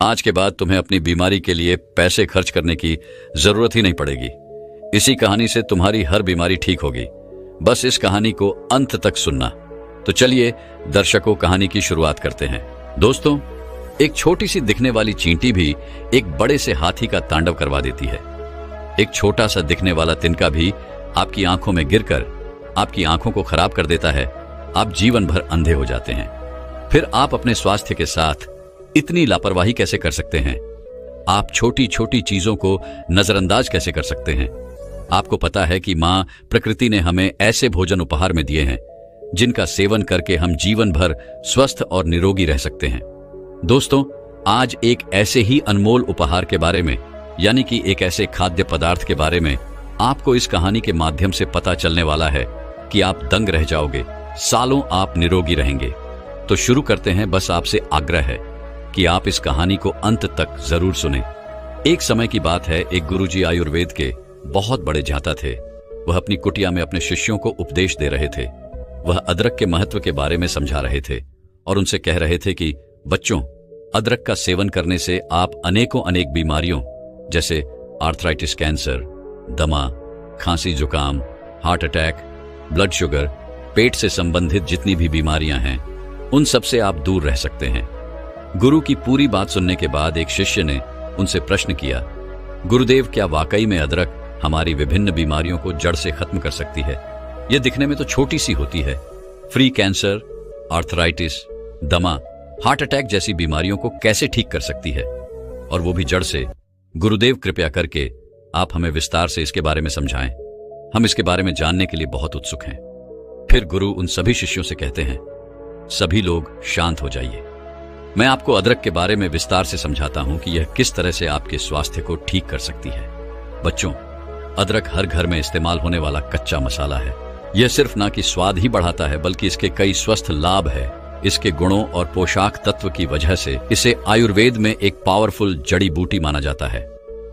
आज के बाद तुम्हें अपनी बीमारी के लिए पैसे खर्च करने की जरूरत ही नहीं पड़ेगी। इसी कहानी से तुम्हारी हर बीमारी ठीक होगी। बस इस कहानी को अंत तक सुनना। तो चलिए दर्शकों, कहानी की शुरुआत करते हैं। दोस्तों, एक छोटी सी दिखने वाली चींटी भी एक बड़े से हाथी का तांडव करवा देती है। एक छोटा सा दिखने वाला तिनका भी आपकी आंखों में गिरकर आपकी आंखों को खराब कर देता है। आप जीवन भर अंधे हो जाते हैं। फिर आप अपने स्वास्थ्य के साथ इतनी लापरवाही कैसे कर सकते हैं? आप छोटी छोटी चीजों को नजरअंदाज कैसे कर सकते हैं? आपको पता है कि मां प्रकृति ने हमें ऐसे भोजन उपहार में दिए हैं जिनका सेवन करके हम जीवन भर स्वस्थ और निरोगी रह सकते हैं। दोस्तों, आज एक ऐसे ही अनमोल उपहार के बारे में, यानी कि एक ऐसे खाद्य पदार्थ के बारे में आपको इस कहानी के माध्यम से पता चलने वाला है कि आप दंग रह जाओगे। सालों आप निरोगी रहेंगे। तो शुरू करते हैं। बस आपसे आग्रह है कि आप इस कहानी को अंत तक जरूर सुने। एक समय की बात है, एक गुरुजी आयुर्वेद के बहुत बड़े जाता थे। वह अपनी कुटिया में अपने शिष्यों को उपदेश दे रहे थे। वह अदरक के महत्व के बारे में समझा रहे थे और उनसे कह रहे थे कि बच्चों, अदरक का सेवन करने से आप अनेकों अनेक बीमारियों जैसे आर्थराइटिस, कैंसर, दमा, खांसी, जुकाम, हार्ट अटैक, ब्लड शुगर, पेट से संबंधित जितनी भी बीमारियां हैं, उन सब से आप दूर रह सकते हैं। गुरु की पूरी बात सुनने के बाद एक शिष्य ने उनसे प्रश्न किया, गुरुदेव, क्या वाकई में अदरक हमारी विभिन्न बीमारियों को जड़ से खत्म कर सकती है? यह दिखने में तो छोटी सी होती है। फ्री कैंसर, आर्थराइटिस, दमा, हार्ट अटैक जैसी बीमारियों को कैसे ठीक कर सकती है, और वो भी जड़ से? गुरुदेव, कृपया करके आप हमें विस्तार से इसके बारे में समझाएं। हम इसके बारे में जानने के लिए बहुत उत्सुक हैं। फिर गुरु उन सभी शिष्यों से कहते हैं, सभी लोग शांत हो जाइए। मैं आपको अदरक के बारे में विस्तार से समझाता हूं कि यह किस तरह से आपके स्वास्थ्य को ठीक कर सकती है। बच्चों, अदरक हर घर में इस्तेमाल होने वाला कच्चा मसाला है। यह सिर्फ ना कि स्वाद ही बढ़ाता है, बल्कि इसके कई स्वस्थ लाभ है। इसके गुणों और पोषक तत्व की वजह से इसे आयुर्वेद में एक पावरफुल जड़ी बूटी माना जाता है।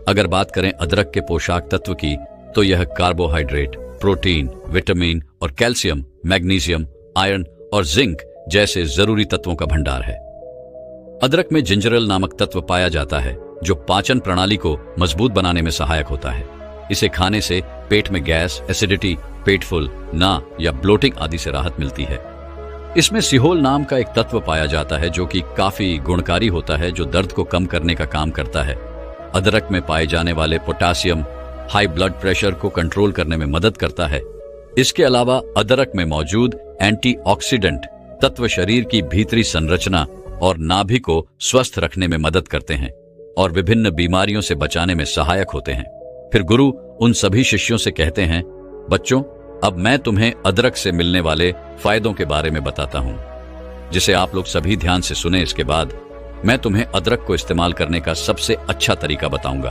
अगर बात करें अदरक के पोषक तत्व की, तो यह कार्बोहाइड्रेट, प्रोटीन, विटामिन और कैल्शियम, मैग्नीशियम, आयरन और जिंक जैसे जरूरी तत्वों का भंडार है। अदरक में जिंजरल नामक तत्व पाया जाता है जो पाचन प्रणाली को मजबूत बनाने में सहायक होता है। इसे खाने से पेट में गैस, एसिडिटी, पेट फुल ना या ब्लोटिंग आदि से राहत मिलती है। इसमें सिहोल नाम का एक तत्व पाया जाता है जो कि काफी गुणकारी होता है, जो दर्द को कम करने का काम करता है। अदरक में पाए जाने वाले पोटासियम हाई ब्लड प्रेशर को कंट्रोल करने में मदद करता है। इसके अलावा अदरक में मौजूद एंटीऑक्सीडेंट तत्व शरीर की भीतरी संरचना और नाभि को स्वस्थ रखने में मदद करते हैं और विभिन्न बीमारियों से बचाने में सहायक होते हैं। फिर गुरु उन सभी शिष्यों से कहते हैं, बच्चों, अब मैं तुम्हें अदरक से मिलने वाले फायदों के बारे में बताता हूं, जिसे आप लोग सभी ध्यान से सुने। इसके बाद मैं तुम्हें अदरक को इस्तेमाल करने का सबसे अच्छा तरीका बताऊंगा।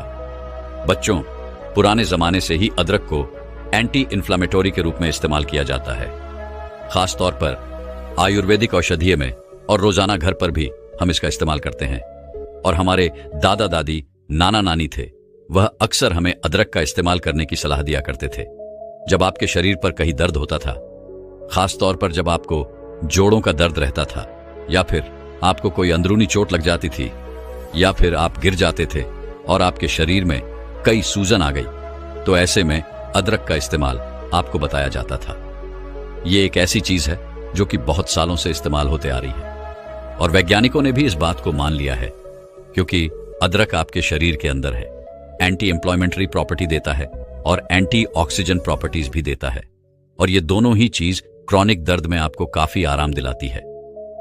बच्चों, पुराने जमाने से ही अदरक को एंटी इन्फ्लामेटोरी के रूप में इस्तेमाल किया जाता है। खासतौर पर आयुर्वेदिक औषधीय में और रोजाना घर पर भी हम इसका इस्तेमाल करते हैं। और हमारे दादा दादी, नाना नानी थे, वह अक्सर हमें अदरक का इस्तेमाल करने की सलाह दिया करते थे जब आपके शरीर पर कहीं दर्द होता था। खासतौर पर जब आपको जोड़ों का दर्द रहता था, या फिर आपको कोई अंदरूनी चोट लग जाती थी, या फिर आप गिर जाते थे और आपके शरीर में कई सूजन आ गई, तो ऐसे में अदरक का इस्तेमाल आपको बताया जाता था। ये एक ऐसी चीज है जो कि बहुत सालों से इस्तेमाल होते आ रही है और वैज्ञानिकों ने भी इस बात को मान लिया है, क्योंकि अदरक आपके शरीर के अंदर है, एंटी इंफ्लेमेटरी प्रॉपर्टी देता है और एंटी ऑक्सीजन प्रॉपर्टीज भी देता है। और ये दोनों ही चीज क्रॉनिक दर्द में आपको काफी आराम दिलाती है।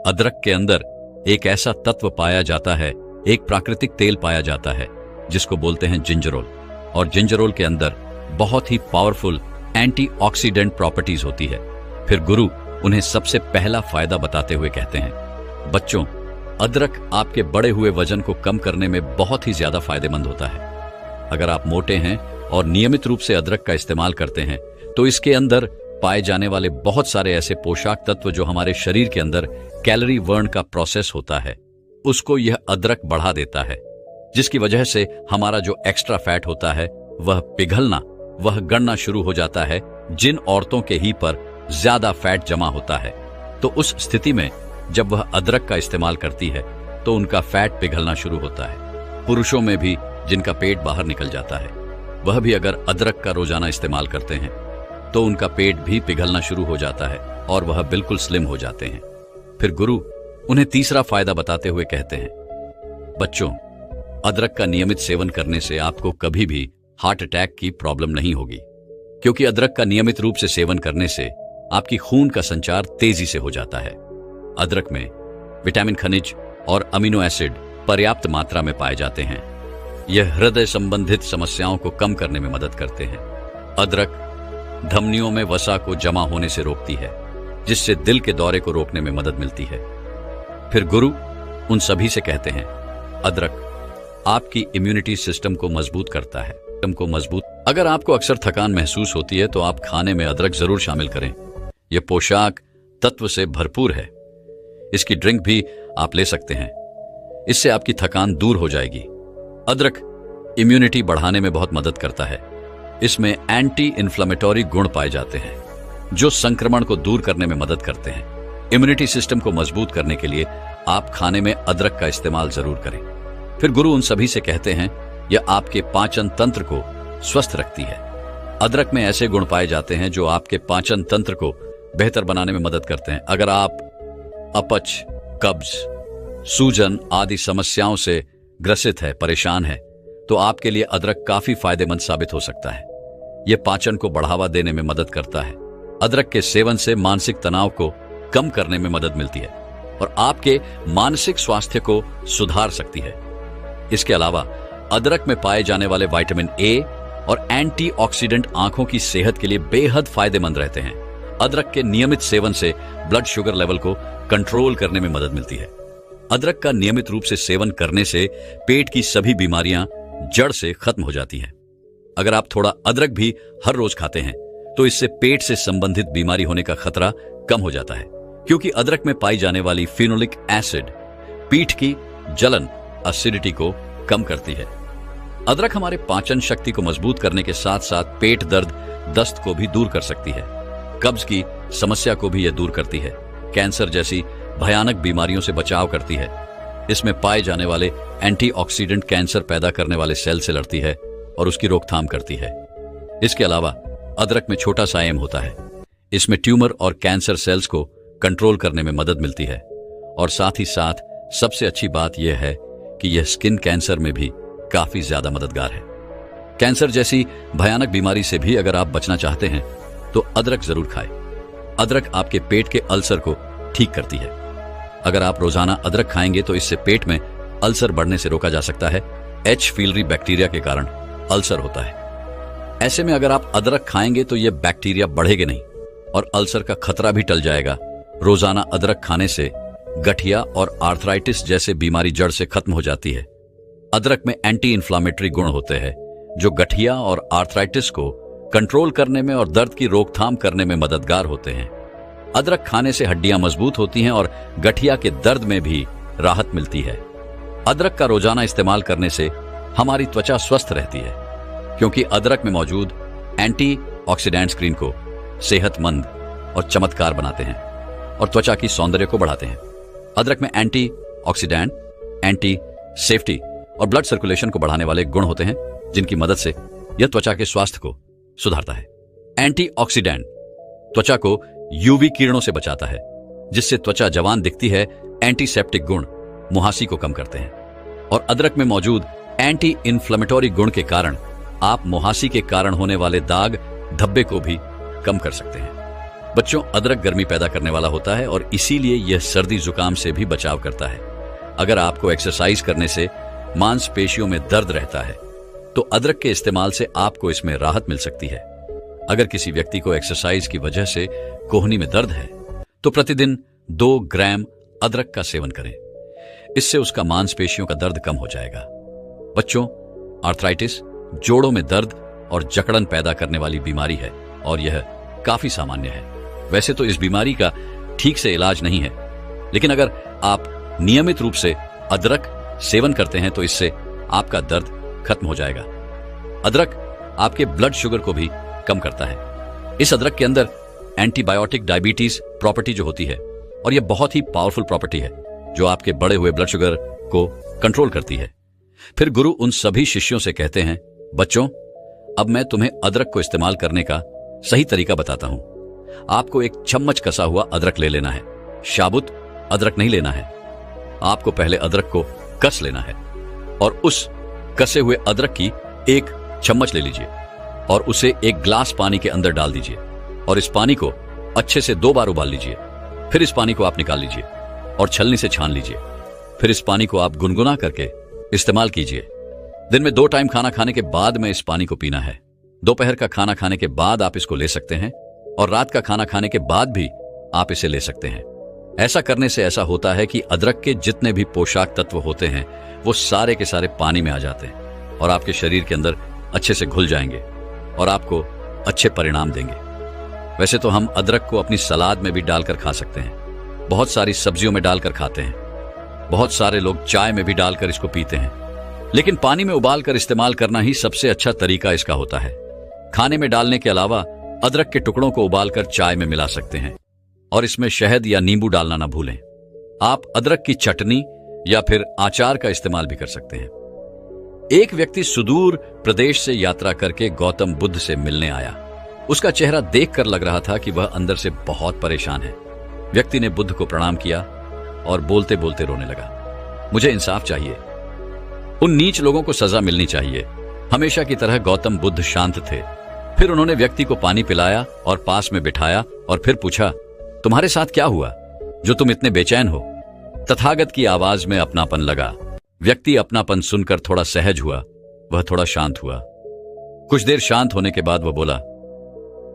अदरक के अंदर एक ऐसा तत्व पाया जाता है, एक प्राकृतिक तेल पाया जाता है जिसको बोलते हैं जिंजरोल, और जिंजरोल के अंदर बहुत ही पावरफुल एंटीऑक्सीडेंट प्रॉपर्टीज होती है। फिर गुरु उन्हें सबसे पहला फायदा बताते हुए कहते हैं, बच्चों, अदरक आपके बढ़े हुए वजन को कम करने में बहुत ही ज्यादा फायदेमंद होता है। अगर आप मोटे हैं और नियमित रूप से अदरक का इस्तेमाल करते हैं, तो इसके अंदर पाए जाने वाले बहुत सारे ऐसे पोषक तत्व जो हमारे शरीर के अंदर कैलोरी बर्न का प्रोसेस होता है, उसको यह अदरक बढ़ा देता है, जिसकी वजह से हमारा जो एक्स्ट्रा फैट होता है वह पिघलना, वह गड़ना शुरू हो जाता है। जिन औरतों के ही पर ज्यादा फैट जमा होता है, तो उस स्थिति में जब वह अदरक का इस्तेमाल करती है तो उनका फैट पिघलना शुरू होता है। पुरुषों में भी जिनका पेट बाहर निकल जाता है, वह भी अगर अदरक का रोजाना इस्तेमाल करते हैं तो उनका पेट भी पिघलना शुरू हो जाता है और वह बिल्कुल स्लिम हो जाते हैं। फिर गुरु उन्हें तीसरा फायदा बताते हुए कहते हैं, बच्चों, अदरक का नियमित सेवन करने से आपको कभी भी हार्ट अटैक की प्रॉब्लम नहीं होगी, क्योंकि अदरक का नियमित रूप से सेवन करने से आपकी खून का संचार तेजी से हो जाता है। अदरक में विटामिन, खनिज और अमीनो एसिड पर्याप्त मात्रा में पाए जाते हैं। यह हृदय संबंधित समस्याओं को कम करने में मदद करते हैं। अदरक धमनियों में वसा को जमा होने से रोकती है, जिससे दिल के दौरे को रोकने में मदद मिलती है। फिर गुरु उन सभी से कहते हैं, अदरक आपकी इम्यूनिटी सिस्टम को मजबूत करता है। अगर आपको अक्सर थकान महसूस होती है तो आप खाने में अदरक जरूर शामिल करें। यह पोषक तत्व से भरपूर है। इसकी ड्रिंक भी आप ले सकते हैं। इससे आपकी थकान दूर हो जाएगी। अदरक इम्यूनिटी बढ़ाने में बहुत मदद करता है। इसमें एंटी इन्फ्लेमेटरी गुण पाए जाते हैं, जो संक्रमण को दूर करने में मदद करते हैं। इम्यूनिटी सिस्टम को मजबूत करने के लिए आप खाने में अदरक का इस्तेमाल जरूर करें। फिर गुरु उन सभी से कहते हैं, यह आपके पाचन तंत्र को स्वस्थ रखती है। अदरक में ऐसे गुण पाए जाते हैं जो आपके पाचन तंत्र को बेहतर बनाने में मदद करते हैं। अगर आप अपच, कब्ज, सूजन आदि समस्याओं से ग्रसित है, परेशान है, तो आपके लिए अदरक काफी फायदेमंद साबित हो सकता है। यह पाचन को बढ़ावा देने में मदद करता है। अदरक के सेवन से मानसिक तनाव को कम करने में मदद मिलती है और आपके मानसिक स्वास्थ्य को सुधार सकती है। इसके अलावा अदरक में पाए जाने वाले विटामिन ए और एंटीऑक्सीडेंट आंखों की सेहत के लिए बेहद फायदेमंद रहते हैं। अदरक के नियमित सेवन से ब्लड शुगर लेवल को कंट्रोल करने में मदद मिलती है। अदरक का नियमित रूप से सेवन करने से पेट की सभी बीमारियां जड़ से खत्म हो जाती हैं। अगर आप थोड़ा अदरक भी हर रोज खाते हैं तो इससे पेट से संबंधित बीमारी होने का खतरा कम हो जाता है, क्योंकि अदरक में पाई जाने वाली फिनोलिक एसिड पीठ की जलन, एसिडिटी को कम करती है। अदरक हमारे पाचन शक्ति को मजबूत करने के साथ साथ पेट दर्द, दस्त को भी दूर कर सकती है। कब्ज की समस्या को भी यह दूर करती है। कैंसर जैसी भयानक बीमारियों से बचाव करती है। इसमें पाए जाने वाले एंटीऑक्सीडेंट कैंसर पैदा करने वाले सेल से लड़ती है और उसकी रोकथाम करती है। इसके अलावा अदरक में छोटा सा एम होता है। इसमें ट्यूमर और कैंसर सेल्स को कंट्रोल करने में मदद मिलती है और साथ ही साथ सबसे अच्छी बात यह है कि यह स्किन कैंसर में भी काफी ज्यादा मददगार है। कैंसर जैसी भयानक बीमारी से भी अगर आप बचना चाहते हैं तो अदरक जरूर खाएं। अदरक आपके पेट के अल्सर को ठीक करती है। अगर आप रोजाना अदरक खाएंगे तो इससे पेट में अल्सर बढ़ने से रोका जा सकता है। एच पीलरी बैक्टीरिया के कारण अल्सर होता है। ऐसे में अगर आप अदरक खाएंगे तो यह बैक्टीरिया बढ़ेगा नहीं और अल्सर का खतरा भी टल जाएगा। रोजाना अदरक खाने से गठिया और आर्थराइटिस जैसे बीमारी जड़ से खत्म हो जाती है। अदरक में एंटी इन्फ्लामेटरी गुण होते हैं जो गठिया और आर्थराइटिस को कंट्रोल करने में और दर्द की रोकथाम करने में मददगार होते हैं। अदरक खाने से हड्डियां मजबूत होती हैं और गठिया के दर्द में भी राहत मिलती है। अदरक का रोजाना इस्तेमाल करने से हमारी त्वचा स्वस्थ रहती है, क्योंकि अदरक में मौजूद एंटीऑक्सीडेंट स्क्रीन को सेहतमंद और चमत्कार बनाते हैं और त्वचा की सौंदर्य को बढ़ाते हैं। अदरक में एंटीऑक्सीडेंट, एंटी सेफ्टी और ब्लड सर्कुलेशन को बढ़ाने वाले गुण होते हैं, जिनकी मदद से यह त्वचा के स्वास्थ्य को सुधारता है। एंटीऑक्सीडेंट त्वचा को यूवी किरणों से बचाता है, जिससे त्वचा जवान दिखती है। एंटीसेप्टिक गुण मुहासी को कम करते हैं और अदरक में मौजूद एंटी इन्फ्लेमेटरी गुण के कारण आप मुहासी के कारण होने वाले दाग, धब्बे को भी कम कर सकते हैं। बच्चों, अदरक गर्मी पैदा करने वाला होता है और इसीलिए यह सर्दी जुकाम से भी बचाव करता है। अगर आपको एक्सरसाइज करने से मांसपेशियों में दर्द रहता है तो अदरक के इस्तेमाल से आपको इसमें राहत मिल सकती है। अगर किसी व्यक्ति को एक्सरसाइज की वजह से कोहनी में दर्द है तो प्रतिदिन 2 ग्राम अदरक का सेवन करें। इससे उसका मांसपेशियों का दर्द कम हो जाएगा। बच्चों, आर्थराइटिस जोड़ों में दर्द और जकड़न पैदा करने वाली बीमारी है और यह काफी सामान्य है। वैसे तो इस बीमारी का ठीक से इलाज नहीं है, लेकिन अगर आप नियमित रूप से अदरक सेवन करते हैं तो इससे आपका दर्द खत्म हो जाएगा। अदरक आपके ब्लड शुगर को भी कम करता है। इस अदरक के अंदर एंटीबायोटिक डायबिटीज प्रॉपर्टी जो होती है, और यह बहुत ही पावरफुल प्रॉपर्टी है जो आपके बढ़े हुए ब्लड शुगर, को कंट्रोल करती है। फिर गुरु उन सभी शिष्यों से कहते हैं, बच्चों, अब मैं तुम्हें अदरक को इस्तेमाल करने का सही तरीका बताता हूं। आपको एक चम्मच कसा हुआ अदरक ले लेना है। साबुत अदरक नहीं लेना है। आपको पहले अदरक को कस लेना है और उस कसे हुए अदरक की एक चम्मच ले लीजिए और उसे एक ग्लास पानी के अंदर डाल दीजिए और इस पानी को अच्छे से 2 बार उबाल लीजिए। फिर इस पानी को आप निकाल लीजिए और छलनी से छान लीजिए। फिर इस पानी को आप गुनगुना करके इस्तेमाल कीजिए। दिन में 2 टाइम खाना खाने के बाद में इस पानी को पीना है। दोपहर का खाना खाने के बाद आप इसको ले सकते हैं और रात का खाना खाने के बाद भी आप इसे ले सकते हैं। ऐसा करने से ऐसा होता है कि अदरक के जितने भी पोषक तत्व होते हैं वो सारे के सारे पानी में आ जाते हैं और आपके शरीर के अंदर अच्छे से घुल जाएंगे और आपको अच्छे परिणाम देंगे। वैसे तो हम अदरक को अपनी सलाद में भी डालकर खा सकते हैं, बहुत सारी सब्जियों में डालकर खाते हैं, बहुत सारे लोग चाय में भी डालकर इसको पीते हैं, लेकिन पानी में उबालकर इस्तेमाल करना ही सबसे अच्छा तरीका इसका होता है। खाने में डालने के अलावा अदरक के टुकड़ों को उबालकर चाय में मिला सकते हैं और इसमें शहद या नींबू डालना ना भूलें। आप अदरक की चटनी या फिर अचार का इस्तेमाल भी कर सकते हैं। एक व्यक्ति सुदूर प्रदेश से यात्रा करके गौतम बुद्ध से मिलने आया। उसका चेहरा देखकर लग रहा था कि वह अंदर से बहुत परेशान है। व्यक्ति ने बुद्ध को प्रणाम किया और बोलते बोलते रोने लगा, मुझे इंसाफ चाहिए। उन नीच लोगों को सजा मिलनी चाहिए। हमेशा की तरह गौतम बुद्ध शांत थे। फिर उन्होंने व्यक्ति को पानी पिलाया और पास में बिठाया और फिर पूछा, तुम्हारे साथ क्या हुआ जो तुम इतने बेचैन हो? तथागत की आवाज में अपनापन लगा। व्यक्ति अपनापन सुनकर थोड़ा सहज हुआ, वह थोड़ा शांत हुआ। कुछ देर शांत होने के बाद वह बोला,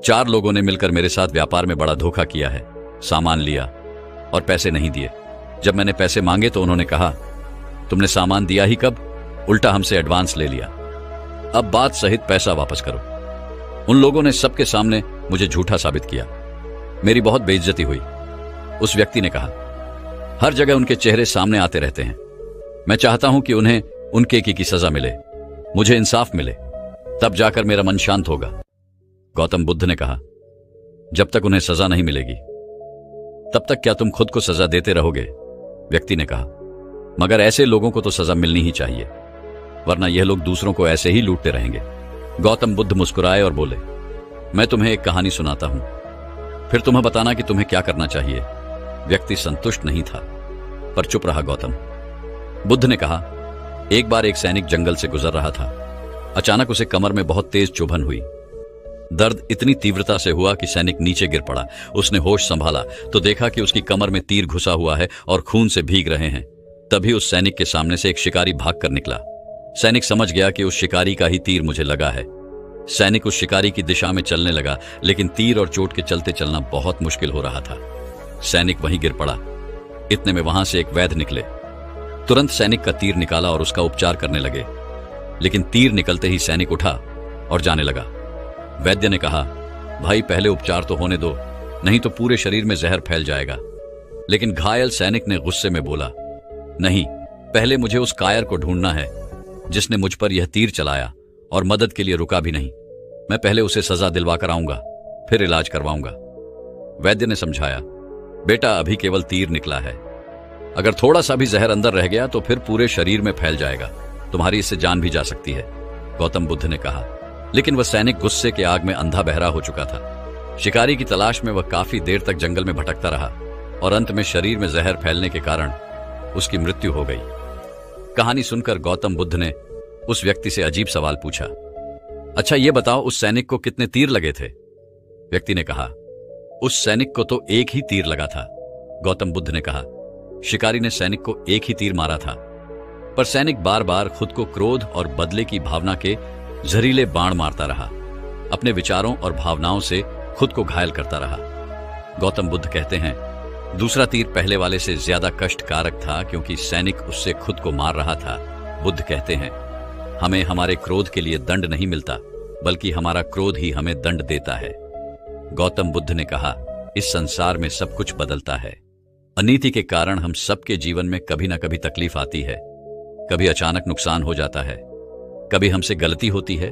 4 लोगों ने मिलकर मेरे साथ व्यापार में बड़ा धोखा किया है। सामान लिया और पैसे नहीं दिए। जब मैंने पैसे मांगे तो उन्होंने कहा, तुमने सामान दिया ही कब? उल्टा हमसे एडवांस ले लिया। अब बात सहित पैसा वापस करो। उन लोगों ने सबके सामने मुझे झूठा साबित किया। मेरी बहुत बेइज्जती हुई। उस व्यक्ति ने कहा, हर जगह उनके चेहरे सामने आते रहते हैं। मैं चाहता हूं कि उन्हें उनके की सजा मिले, मुझे इंसाफ मिले, तब जाकर मेरा मन शांत होगा। गौतम बुद्ध ने कहा, जब तक उन्हें सजा नहीं मिलेगी तब तक क्या तुम खुद को सजा देते रहोगे? व्यक्ति ने कहा, मगर ऐसे लोगों को तो सजा मिलनी ही चाहिए, वरना यह लोग दूसरों को ऐसे ही लूटते रहेंगे। गौतम बुद्ध मुस्कुराए और बोले, मैं तुम्हें एक कहानी सुनाता हूं, फिर तुम्हें बताना कि तुम्हें क्या करना चाहिए। व्यक्ति संतुष्ट नहीं था पर चुप रहा। गौतम बुद्ध ने कहा, एक बार एक सैनिक जंगल से गुजर रहा था। अचानक उसे कमर में बहुत तेज चुभन हुई। दर्द इतनी तीव्रता से हुआ कि सैनिक नीचे गिर पड़ा। उसने होश संभाला तो देखा कि उसकी कमर में तीर घुसा हुआ है और खून से भीग रहे हैं। तभी उस सैनिक के सामने से एक शिकारी भागकर निकला। सैनिक समझ गया कि उस शिकारी का ही तीर मुझे लगा है। सैनिक उस शिकारी की दिशा में चलने लगा, लेकिन तीर और चोट के चलते चलना बहुत मुश्किल हो रहा था। सैनिक वहीं गिर पड़ा। इतने में वहां से एक वैद्य निकले। तुरंत सैनिक का तीर निकाला और उसका उपचार करने लगे, लेकिन तीर निकलते ही सैनिक उठा और जाने लगा। वैद्य ने कहा, भाई पहले उपचार तो होने दो, नहीं तो पूरे शरीर में जहर फैल जाएगा। लेकिन घायल सैनिक ने गुस्से में बोला, नहीं, पहले मुझे उस कायर को ढूंढना है जिसने मुझ पर यह तीर चलाया और मदद के लिए रुका भी नहीं। मैं पहले उसे सजा दिलवा कर आऊंगा, फिर इलाज करवाऊंगा। वैद्य ने समझाया, बेटा अभी केवल तीर निकला है, अगर थोड़ा सा भी जहर अंदर रह गया तो फिर पूरे शरीर में फैल जाएगा, तुम्हारी इससे जान भी जा सकती है। गौतम बुद्ध ने कहा। लेकिन वह सैनिक गुस्से के आग में अंधा बहरा हो चुका था। शिकारी की तलाश में वह काफी देर तक जंगल में भटकता रहा और अंत में शरीर में जहर फैलने के कारण उसकी मृत्यु हो गई। कहानी सुनकर गौतम बुद्ध ने उस व्यक्ति से अजीब सवाल पूछा, अच्छा ये बताओ उस सैनिक को कितने तीर लगे थे? व्यक्ति ने कहा, उस सैनिक को तो एक ही तीर लगा था। गौतम बुद्ध ने कहा, शिकारी ने सैनिक को एक ही तीर मारा था, पर सैनिक बार बार खुद को क्रोध और बदले की भावना के जहरीले बाण मारता रहा, अपने विचारों और भावनाओं से खुद को घायल करता रहा। गौतम बुद्ध कहते हैं, दूसरा तीर पहले वाले से ज्यादा कष्टकारक था क्योंकि सैनिक उससे खुद को मार रहा था। बुद्ध कहते हैं, हमें हमारे क्रोध के लिए दंड नहीं मिलता, बल्कि हमारा क्रोध ही हमें दंड देता है। गौतम बुद्ध ने कहा, इस संसार में सब कुछ बदलता है। अनीति के कारण हम सबके जीवन में कभी ना कभी तकलीफ आती है, कभी अचानक नुकसान हो जाता है, कभी हमसे गलती होती है,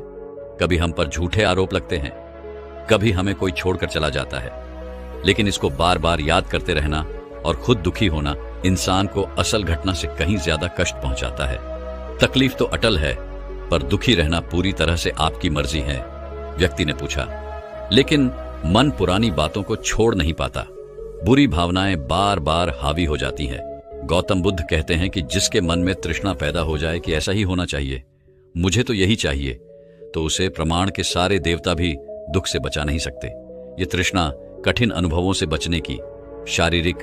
कभी हम पर झूठे आरोप लगते हैं, कभी हमें कोई छोड़कर चला जाता है। लेकिन इसको बार बार याद करते रहना और खुद दुखी होना, इंसान को असल घटना से कहीं ज्यादा कष्ट पहुंचाता है। तकलीफ तो अटल है, पर दुखी रहना पूरी तरह से आपकी मर्जी है, व्यक्ति ने पूछा। लेकिन मन पुरानी बातों को छोड़ नहीं पाता। बुरी भावनाएं बार बार हावी हो जाती हैं। गौतम बुद्ध कहते हैं कि जिसके मन में तृष्णा पैदा हो जाए कि ऐसा ही होना चाहिए, मुझे तो यही चाहिए, तो उसे प्रमाण के सारे देवता भी दुख से बचा नहीं सकते। ये तृष्णा कठिन अनुभवों से बचने की, शारीरिक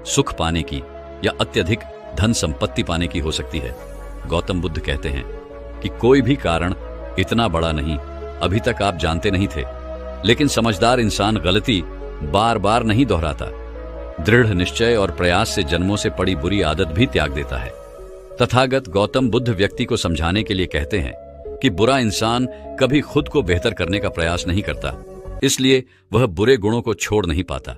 सुख पाने की या अत्यधिक धन संपत्ति पाने की हो सकती है। गौतम बुद्ध कहते हैं कि कोई भी कारण इतना बड़ा नहीं, अभी तक आप जानते नहीं थे, लेकिन समझदार इंसान गलती बार बार नहीं दोहराता। दृढ़ निश्चय और प्रयास से जन्मों से पड़ी बुरी आदत भी त्याग देता है। तथागत गौतम बुद्ध व्यक्ति को समझाने के लिए कहते हैं कि बुरा इंसान कभी खुद को बेहतर करने का प्रयास नहीं करता, इसलिए वह बुरे गुणों को छोड़ नहीं पाता।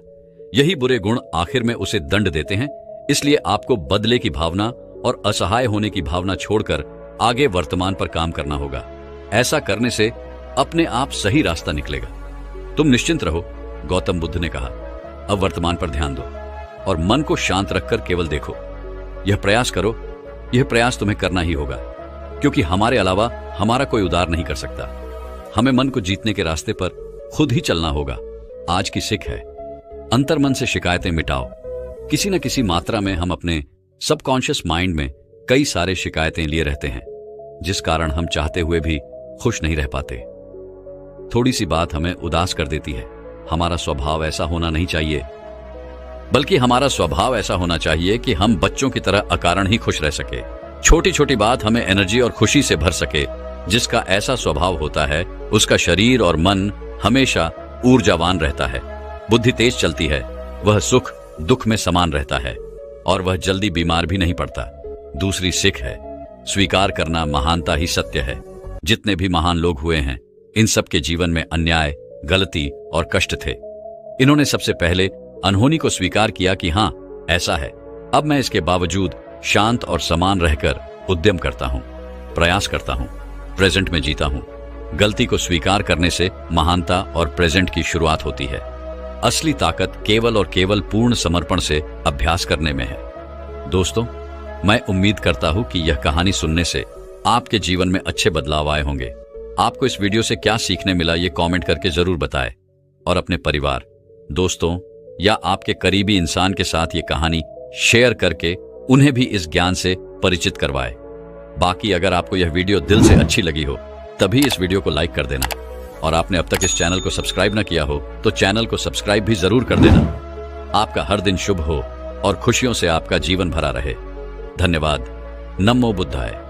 यही बुरे गुण आखिर में उसे दंड देते हैं। इसलिए आपको बदले की भावना और असहाय होने की भावना छोड़कर आगे वर्तमान पर काम करना होगा। ऐसा करने से अपने आप सही रास्ता निकलेगा। तुम निश्चिंत रहो, गौतम बुद्ध ने कहा। अब वर्तमान पर ध्यान दो और मन को शांत रखकर केवल देखो। यह प्रयास करो, यह प्रयास तुम्हें करना ही होगा, क्योंकि हमारे अलावा हमारा कोई उद्धार नहीं कर सकता। हमें मन को जीतने के रास्ते पर खुद ही चलना होगा। आज की सीख है, अंतर्मन से शिकायतें मिटाओ। किसी न किसी मात्रा में हम अपने सबकॉन्शियस माइंड में कई सारे शिकायतें लिए रहते हैं, जिस कारण हम चाहते हुए भी खुश नहीं रह पाते। थोड़ी सी बात हमें उदास कर देती है। हमारा स्वभाव ऐसा होना नहीं चाहिए, बल्कि हमारा स्वभाव ऐसा होना चाहिए कि हम बच्चों की तरह अकारण ही खुश रह सके। छोटी छोटी बात हमें एनर्जी और खुशी से भर सके। जिसका ऐसा स्वभाव होता है, उसका शरीर और मन हमेशा ऊर्जावान रहता है, बुद्धि तेज चलती है, वह सुख दुख में समान रहता है और वह जल्दी बीमार भी नहीं पड़ता। दूसरी सीख है, स्वीकार करना महानता ही सत्य है। जितने भी महान लोग हुए हैं, इन सब के जीवन में अन्याय, गलती और कष्ट थे। इन्होंने सबसे पहले अनहोनी को स्वीकार किया कि हां, ऐसा है। अब मैं इसके बावजूद शांत और समान रहकर उद्यम करता हूं, प्रयास करता हूं, प्रेजेंट में जीता हूं। गलती को स्वीकार करने से महानता और प्रेजेंट की शुरुआत होती है। असली ताकत केवल और केवल पूर्ण समर्पण से अभ्यास करने में है। दोस्तों, मैं उम्मीद करता हूं कि यह कहानी सुनने से आपके जीवन में अच्छे बदलाव आए होंगे। आपको इस वीडियो से क्या सीखने मिला, ये कमेंट करके जरूर बताएं और अपने परिवार, दोस्तों या आपके करीबी इंसान के साथ ये कहानी शेयर करके उन्हें भी इस ज्ञान से परिचित करवाएं। बाकी अगर आपको यह वीडियो दिल से अच्छी लगी हो, तभी इस वीडियो को लाइक कर देना, और आपने अब तक इस चैनल को सब्सक्राइब न किया हो तो चैनल को सब्सक्राइब भी जरूर कर देना। आपका हर दिन शुभ हो और खुशियों से आपका जीवन भरा रहे। धन्यवाद। नमो बुद्धाय।